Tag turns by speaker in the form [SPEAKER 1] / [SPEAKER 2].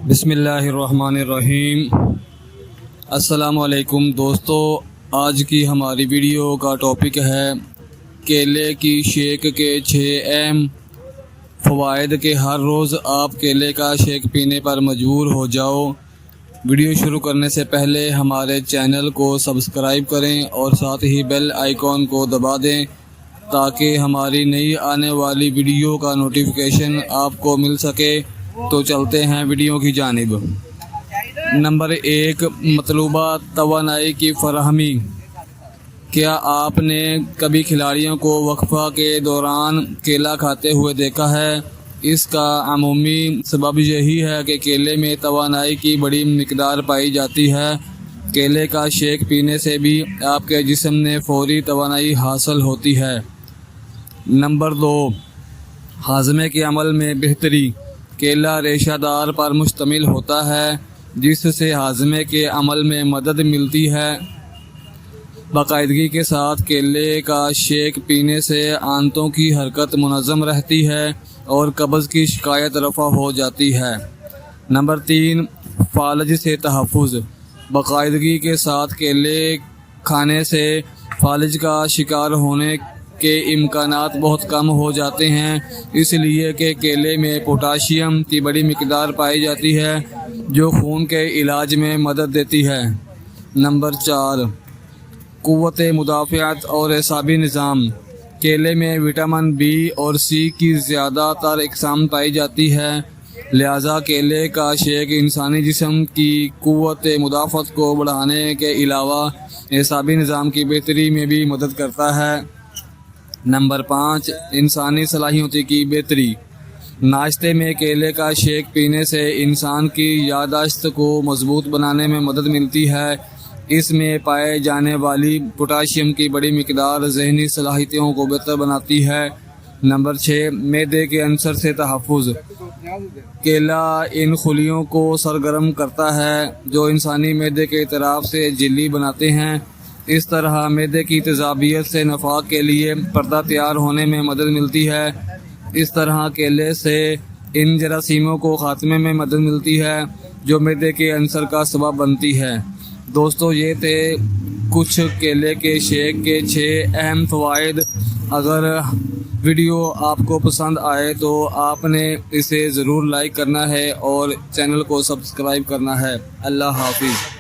[SPEAKER 1] بسم اللہ الرحمن الرحیم۔ السلام علیکم دوستو، آج کی ہماری ویڈیو کا ٹاپک ہے کیلے کی شیک کے 6 اہم فوائد کہ ہر روز آپ کیلے کا شیک پینے پر مجبور ہو جاؤ۔ ویڈیو شروع کرنے سے پہلے ہمارے چینل کو سبسکرائب کریں اور ساتھ ہی بیل آئیکن کو دبا دیں تاکہ ہماری نئی آنے والی ویڈیو کا نوٹیفیکیشن آپ کو مل سکے۔ تو چلتے ہیں ویڈیو کی جانب۔ نمبر 1، مطلوبہ توانائی کی فراہمی۔ کیا آپ نے کبھی کھلاڑیوں کو وقفہ کے دوران کیلا کھاتے ہوئے دیکھا ہے؟ اس کا عمومی سبب یہی ہے کہ کیلے میں توانائی کی بڑی مقدار پائی جاتی ہے۔ کیلے کا شیک پینے سے بھی آپ کے جسم میں فوری توانائی حاصل ہوتی ہے۔ نمبر 2، ہاضمے کے عمل میں بہتری۔ کیلا ریشہ دار پر مشتمل ہوتا ہے جس سے ہاضمے کے عمل میں مدد ملتی ہے۔ باقاعدگی کے ساتھ کیلے کا شیک پینے سے آنتوں کی حرکت منظم رہتی ہے اور قبض کی شکایت رفع ہو جاتی ہے۔ نمبر 3، فالج سے تحفظ۔ باقاعدگی کے ساتھ کیلے کھانے سے فالج کا شکار ہونے کے امکانات بہت کم ہو جاتے ہیں، اس لیے کہ کیلے میں پوٹاشیم کی بڑی مقدار پائی جاتی ہے جو خون کے علاج میں مدد دیتی ہے۔ نمبر 4، قوت مدافعت اور اعصابی نظام۔ کیلے میں وٹامن بی اور سی کی زیادہ تر اقسام پائی جاتی ہے، لہذا کیلے کا شیک انسانی جسم کی قوت مدافعت کو بڑھانے کے علاوہ اعصابی نظام کی بہتری میں بھی مدد کرتا ہے۔ نمبر 5، انسانی صلاحیتوں کی بہتری۔ ناشتے میں کیلے کا شیک پینے سے انسان کی یادداشت کو مضبوط بنانے میں مدد ملتی ہے۔ اس میں پائے جانے والی پوٹاشیم کی بڑی مقدار ذہنی صلاحیتوں کو بہتر بناتی ہے۔ نمبر 6، معدے کے عنصر سے تحفظ۔ کیلا ان خلیوں کو سرگرم کرتا ہے جو انسانی معدے کے اطراف سے جھلی بناتے ہیں۔ اس طرح معدے کی تیزابیت سے نفاق کے لیے پردہ تیار ہونے میں مدد ملتی ہے۔ اس طرح کیلے سے ان جراثیموں کو خاتمے میں مدد ملتی ہے جو معدے کے عنصر کا سبب بنتی ہے۔ دوستو، یہ تھے کچھ کیلے کے شیک کے 6 اہم فوائد۔ اگر ویڈیو آپ کو پسند آئے تو آپ نے اسے ضرور لائک کرنا ہے اور چینل کو سبسکرائب کرنا ہے۔ اللہ حافظ۔